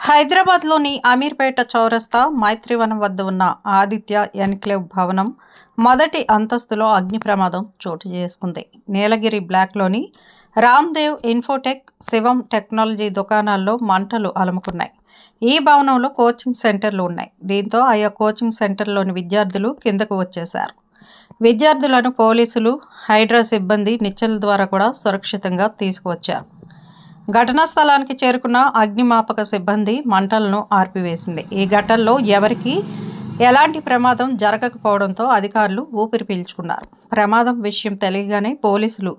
హైదరాబాద్లోని అమీర్పేట చౌరస్తా మైత్రివనం వద్ద ఉన్న ఆదిత్య ఎన్క్లేవ్ భవనం మొదటి అంతస్తులో అగ్ని ప్రమాదం చోటు చేసుకుంది. నీలగిరి బ్లాక్లోని రామ్దేవ్ ఇన్ఫోటెక్, శివం టెక్నాలజీ దుకాణాల్లో మంటలు అలుముకున్నాయి. ఈ భవనంలో కోచింగ్ సెంటర్లు ఉన్నాయి. దీంతో ఆయా కోచింగ్ సెంటర్లోని విద్యార్థులు కిందకు వచ్చేశారు. విద్యార్థులను పోలీసులు, హైడ్రా సిబ్బంది నిచ్చెనల ద్వారా కూడా సురక్షితంగా తీసుకువచ్చారు. ఘటనా స్థలానికి చేరుకున్న అగ్నిమాపక సిబ్బంది మంటలను ఆర్పివేసింది. ఈ ఘటనలో ఎవరికీ ఎలాంటి ప్రమాదం జరగకపోవడంతో అధికారులు ఊపిరి పీల్చుకున్నారు. ప్రమాదం విషయం తెలియగానే పోలీసులు,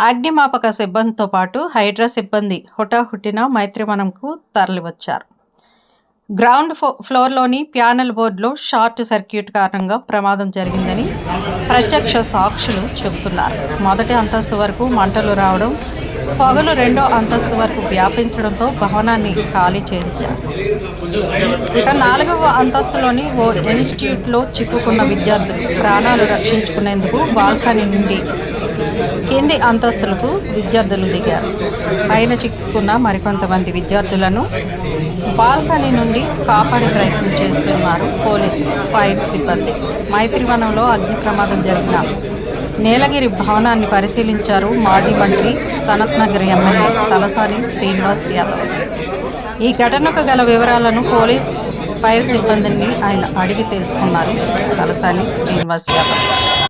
అగ్నిమాపక సిబ్బందితో పాటు హైడ్రా సిబ్బంది హుటాహుటిన మైత్రివనంకు తరలివచ్చారు. గ్రౌండ్ ఫ్లోర్లోని ప్యానెల్ బోర్డులో షార్ట్ సర్క్యూట్ కారణంగా ప్రమాదం జరిగిందని ప్రత్యక్ష సాక్షులు చెబుతున్నారు. మొదటి అంతస్తు వరకు మంటలు రావడం, పొగలు రెండో అంతస్తు వరకు వ్యాపించడంతో భవనాన్ని ఖాళీ చేయించారు. ఇక 4వ అంతస్తులోని ఓ ఇన్స్టిట్యూట్లో చిక్కుకున్న విద్యార్థులు ప్రాణాలు రక్షించుకునేందుకు బాల్కనీ నుండి కింది అంతస్తులకు విద్యార్థులు దిగారు. పైన చిక్కుకున్న మరికొంతమంది విద్యార్థులను బాల్కనీ నుండి కాపాడే ప్రయత్నం చేస్తున్నారు పోలీసులు, ఫైర్ సిబ్బంది. మైత్రివనంలో అగ్ని ప్రమాదం జరిగిన నీలగిరి భవనాన్ని పరిశీలించారు మాజీ మంత్రి, సనత్ నగర్ ఎమ్మెల్యే తలసాని శ్రీనివాస్ యాదవ్. ఈ ఘటనకు గల వివరాలను పోలీస్, ఫైర్ సిబ్బందిని ఆయన అడిగి తెలుసుకున్నారు తలసాని శ్రీనివాస్ యాదవ్.